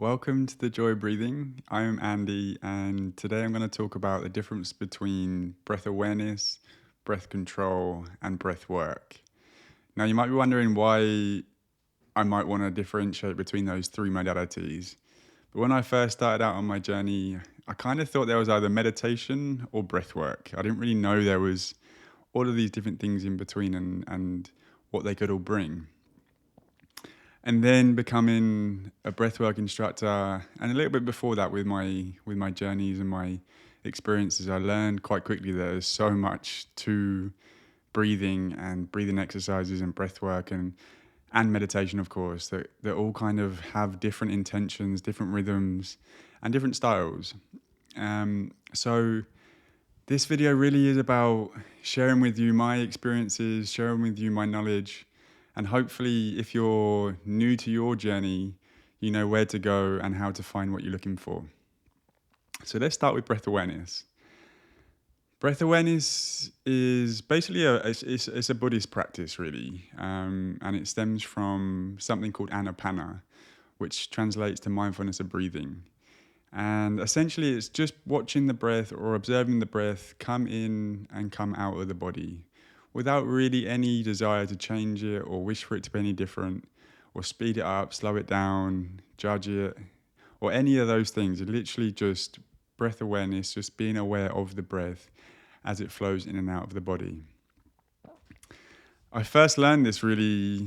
Welcome to the Joy Breathing. I'm Andy, and today I'm going to talk about the difference between breath awareness, breath control, and breath work. Now, you might be wondering why I might want to differentiate between those three modalities. But when I first started out on my journey, I kind of thought there was either meditation or breath work. I didn't really know there was all of these different things in between and what they could all bring. And then becoming a breathwork instructor, and a little bit before that with my journeys and my experiences, I learned quite quickly that there's so much to breathing and breathing exercises and breathwork and meditation, of course, that all kind of have different intentions, different rhythms, and different styles. So this video really is about sharing with you my experiences, sharing with you my knowledge, and hopefully, if you're new to your journey, you know where to go and how to find what you're looking for. So let's start with breath awareness. Breath awareness is basically it's a Buddhist practice, really, and it stems from something called anapana, which translates to mindfulness of breathing. And essentially, it's just watching the breath or observing the breath come in and come out of the body without really any desire to change it or wish for it to be any different or speed it up, slow it down, judge it, or any of those things. It's literally just breath awareness, just being aware of the breath as it flows in and out of the body. I first learned this really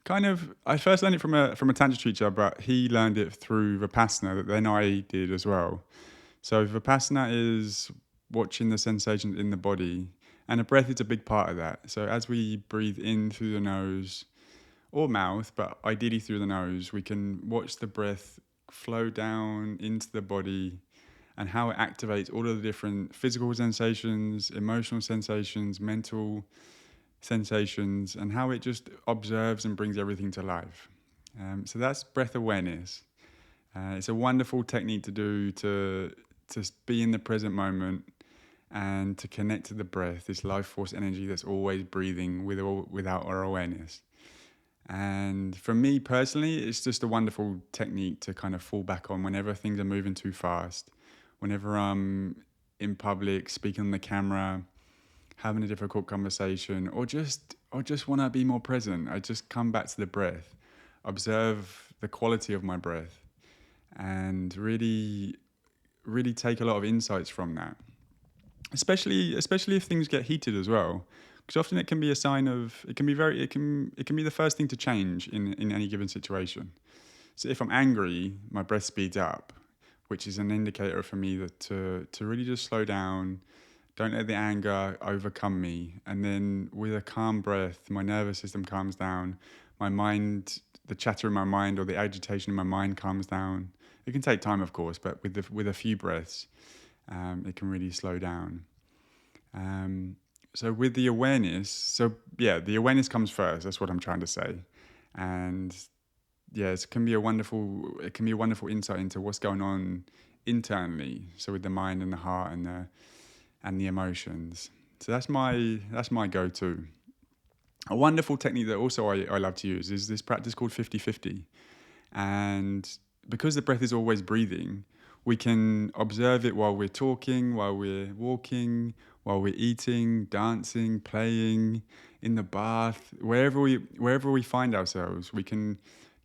I first learned it from a tantra teacher, but he learned it through Vipassana that then I did as well. So Vipassana is watching the sensations in the body, and the breath is a big part of that. So as we breathe in through the nose or mouth, but ideally through the nose, we can watch the breath flow down into the body and how it activates all of the different physical sensations, emotional sensations, mental sensations, and how it just observes and brings everything to life. So that's breath awareness. It's a wonderful technique to do to be in the present moment and to connect to the breath, this life force energy that's always breathing without our awareness. And for me personally, it's just a wonderful technique to kind of fall back on whenever things are moving too fast, whenever I'm in public, speaking on the camera, having a difficult conversation, or just want to be more present. I just come back to the breath, observe the quality of my breath, and really take a lot of insights from that. Especially if things get heated as well, because often it can be a sign of it can be the first thing to change in any given situation. So if I'm angry, my breath speeds up, which is an indicator for me that to really just slow down. Don't let the anger overcome me. And then with a calm breath, my nervous system calms down. My mind, the chatter in my mind or the agitation in my mind calms down. It can take time, of course, but with a few breaths, it can really slow down. So with the awareness, the awareness comes first. That's what I'm trying to say. And yes, it can be a wonderful insight into what's going on internally. So with the mind and the heart and the emotions. So that's my go-to. A wonderful technique that also I love to use is this practice called 50-50. And because the breath is always breathing, we can observe it while we're talking, while we're walking, while we're eating, dancing, playing, in the bath, wherever we find ourselves. We can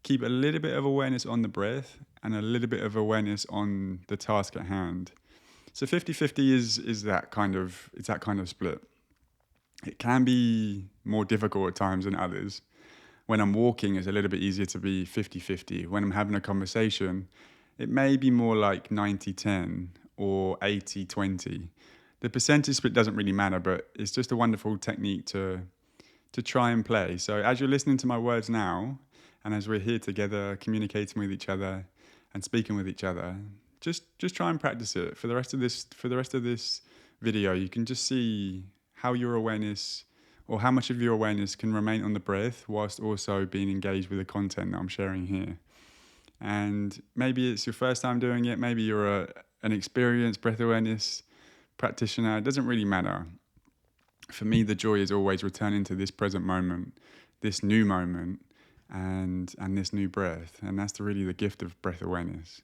keep a little bit of awareness on the breath and a little bit of awareness on the task at hand. So 50-50 is that kind of split. It can be more difficult at times than others. When I'm walking, it's a little bit easier to be 50-50. When I'm having a conversation, it may be more like 90-10 or 80-20. The percentage split doesn't really matter, but it's just a wonderful technique to try and play. So as you're listening to my words now, and as we're here together communicating with each other and speaking with each other, just try and practice it for the rest of this video. You can just see how your awareness, or how much of your awareness, can remain on the breath whilst also being engaged with the content that I'm sharing here. And maybe it's your first time doing it. Maybe you're an experienced breath awareness practitioner. It doesn't really matter. For me, the joy is always returning to this present moment, this new moment, and this new breath. And that's really the gift of breath awareness.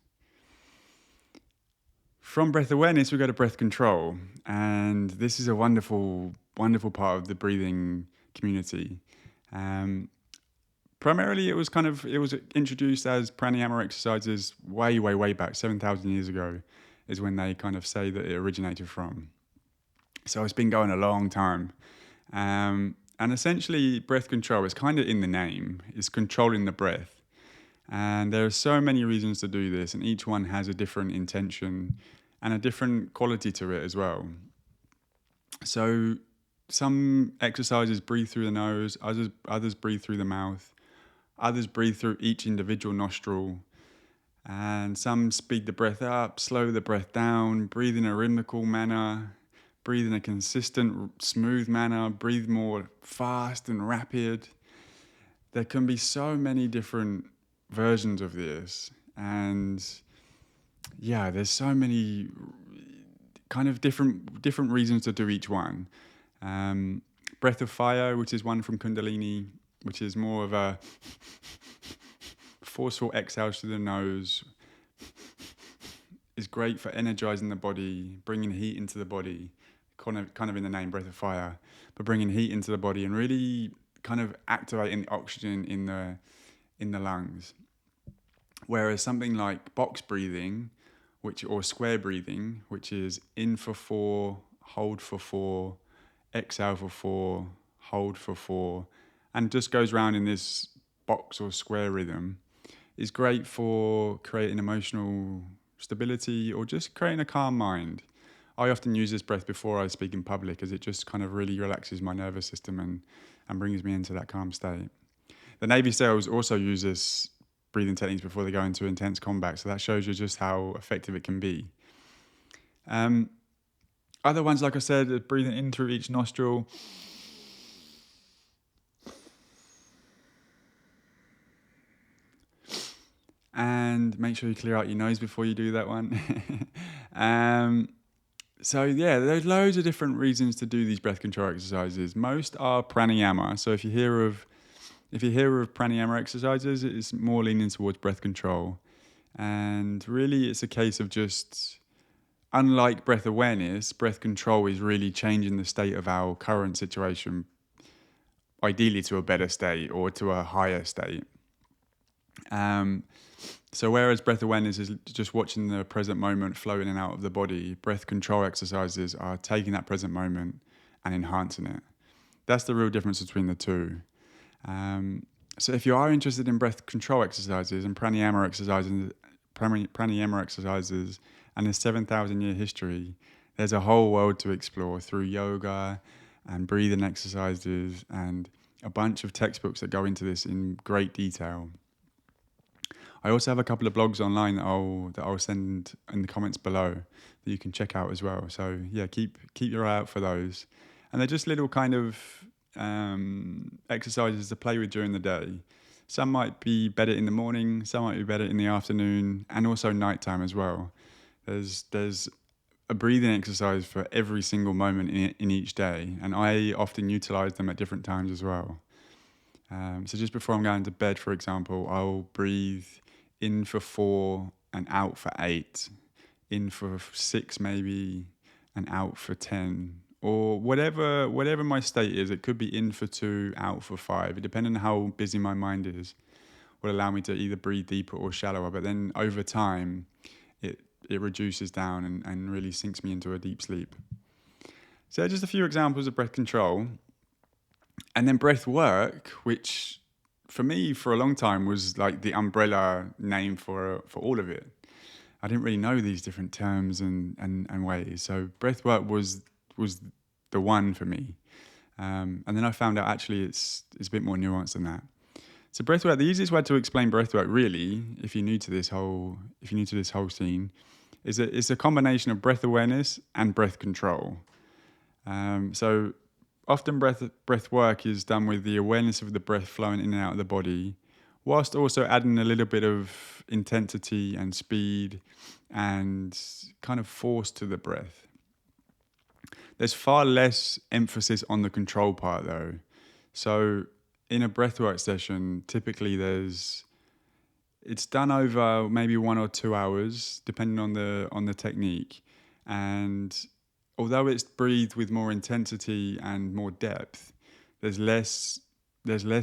From breath awareness, we go to breath control. And this is a wonderful, wonderful part of the breathing community. Primarily, it was introduced as pranayama exercises way, way, way back, 7,000 years ago, is when they kind of say that it originated from. So it's been going a long time. And essentially, breath control is kind of in the name. It's controlling the breath. And there are so many reasons to do this, and each one has a different intention and a different quality to it as well. So some exercises breathe through the nose, others breathe through the mouth, others breathe through each individual nostril, and some speed the breath up, slow the breath down, breathe in a rhythmical manner, breathe in a consistent, smooth manner, breathe more fast and rapid. There can be so many different versions of this, and yeah, there's so many kind of different reasons to do each one. Breath of fire, which is one from Kundalini, which is more of a forceful exhale through the nose, is great for energizing the body, bringing heat into the body, kind of in the name, breath of fire, but bringing heat into the body and really kind of activating the oxygen in the lungs. Whereas something like box breathing, or square breathing, which is in for 4, hold for 4, exhale for 4, hold for 4, and just goes around in this box or square rhythm, is great for creating emotional stability or just creating a calm mind. I often use this breath before I speak in public, as it just kind of really relaxes my nervous system and brings me into that calm state. The Navy SEALs also use this breathing techniques before they go into intense combat, so that shows you just how effective it can be. Other ones, like I said, breathing in through each nostril. And make sure you clear out your nose before you do that one. So yeah, there's loads of different reasons to do these breath control exercises. Most are pranayama. So if you hear of pranayama exercises, it's more leaning towards breath control. And really, it's a case of just, unlike breath awareness, breath control is really changing the state of our current situation, ideally to a better state or to a higher state. So whereas breath awareness is just watching the present moment flow in and out of the body, breath control exercises are taking that present moment and enhancing it. That's the real difference between the two. So if you are interested in breath control exercises and pranayama exercises and a 7,000 year history, there's a whole world to explore through yoga and breathing exercises and a bunch of textbooks that go into this in great detail. I also have a couple of blogs online that I'll send in the comments below that you can check out as well. So yeah, keep your eye out for those. And they're just little kind of exercises to play with during the day. Some might be better in the morning, some might be better in the afternoon, and also nighttime as well. There's a breathing exercise for every single moment in each day, and I often utilize them at different times as well. So just before I'm going to bed, for example, I'll breathe in for 4 and out for 8, in for 6 maybe, and out for 10, or whatever my state is. It could be in for 2, out for 5, depending on how busy my mind is, will allow me to either breathe deeper or shallower. But then over time, it reduces down and really sinks me into a deep sleep. So just a few examples of breath control. And then breath work, which for me for a long time was like the umbrella name for all of it. I didn't really know these different terms and ways. So breath work was the one for me. And then I found out actually it's a bit more nuanced than that. So breathwork, the easiest way to explain breathwork, really, if you're new to this whole scene, is that it's a combination of breath awareness and breath control. So often breath work is done with the awareness of the breath flowing in and out of the body, whilst also adding a little bit of intensity and speed and kind of force to the breath. There's far less emphasis on the control part though. So in a breathwork session, typically it's done over maybe 1 or 2 hours, depending on the technique. And although it's breathed with more intensity and more depth, there's less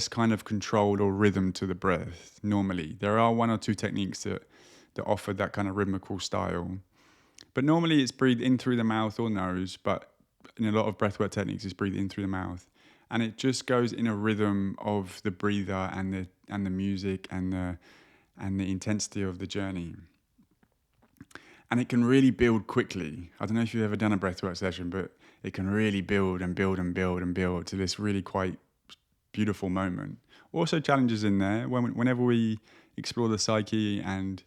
kind of control or rhythm to the breath. Normally, there are 1 or 2 techniques that offer that kind of rhythmical style, but normally it's breathed in through the mouth or nose. But in a lot of breathwork techniques, it's breathed in through the mouth, and it just goes in a rhythm of the breather and the music and the intensity of the journey. And it can really build quickly. I don't know if you've ever done a breathwork session, but it can really build and build and build and build to this really quite beautiful moment. Also challenges in there. Whenever we explore the psyche and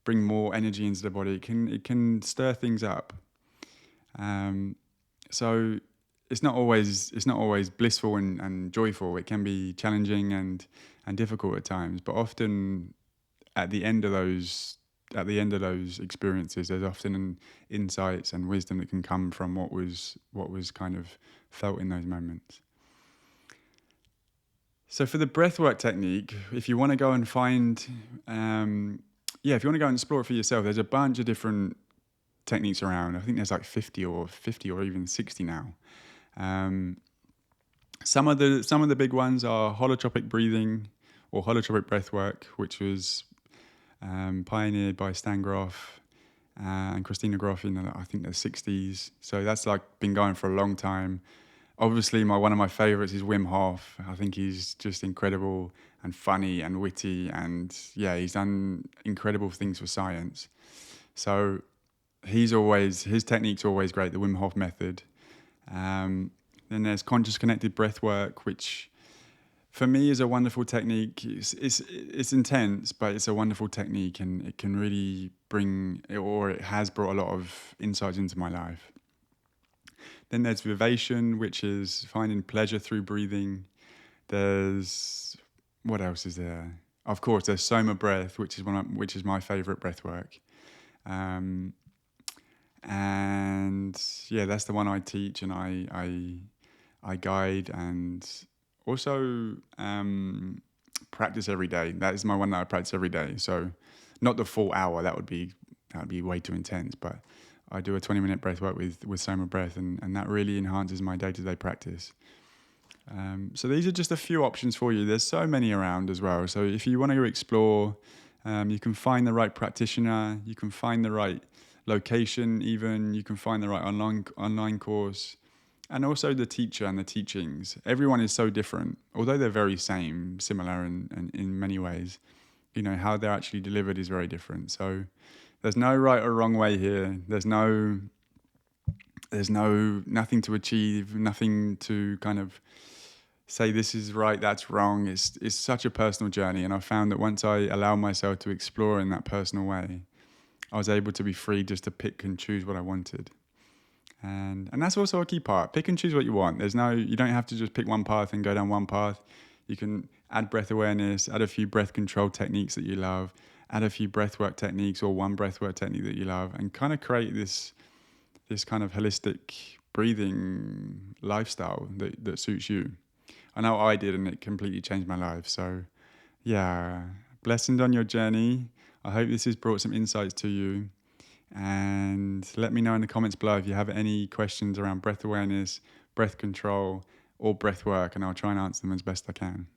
bring more energy into the body, it can stir things up. So it's not always blissful and joyful. It can be challenging and difficult at times. But often at the end of those experiences, there's often insights and wisdom that can come from what was kind of felt in those moments. So for the breathwork technique, if you want to go and find, if you want to go and explore it for yourself, there's a bunch of different techniques around. I think there's like 50 or even 60 now. Some of the big ones are holotropic breathing or holotropic breathwork, which was pioneered by Stan Grof and Christina Grof in I think the 60s. So that's like been going for a long time. Obviously, one of my favorites is Wim Hof. I think he's just incredible and funny and witty, and he's done incredible things for science. So his technique's always great, the Wim Hof method. Then there's conscious connected breath work, which for me is a wonderful technique. It's intense, but it's a wonderful technique, and it can really it has brought a lot of insights into my life. Then there's vivation, which is finding pleasure through breathing. There's, what else is there? Of course, there's Soma breath, which is my favorite breath work. And that's the one I teach and I guide and also practice every day. That is my one that I practice every day. So not the full hour, that would be way too intense, but I do a 20-minute breath work with Soma breath, and that really enhances my day-to-day practice. So these are just a few options for you. There's so many around as well. So if you want to explore, you can find the right practitioner, you can find the right location even, you can find the right online course, and also the teacher and the teachings. Everyone is so different, although they're very similar in many ways. How they're actually delivered is very different. So there's no right or wrong way here. There's nothing to achieve, nothing to kind of say this is right, that's wrong. It's such a personal journey, and I found that once I allowed myself to explore in that personal way, I was able to be free just to pick and choose what I wanted. And that's also a key part. Pick and choose what you want. You don't have to just pick one path and go down one path. You can add breath awareness, add a few breath control techniques that you love, add a few breathwork techniques or one breathwork technique that you love, and kind of create this kind of holistic breathing lifestyle that suits you. I know I did, and it completely changed my life. So blessings on your journey. I hope this has brought some insights to you. And let me know in the comments below if you have any questions around breath awareness, breath control, or breath work, and I'll try and answer them as best I can.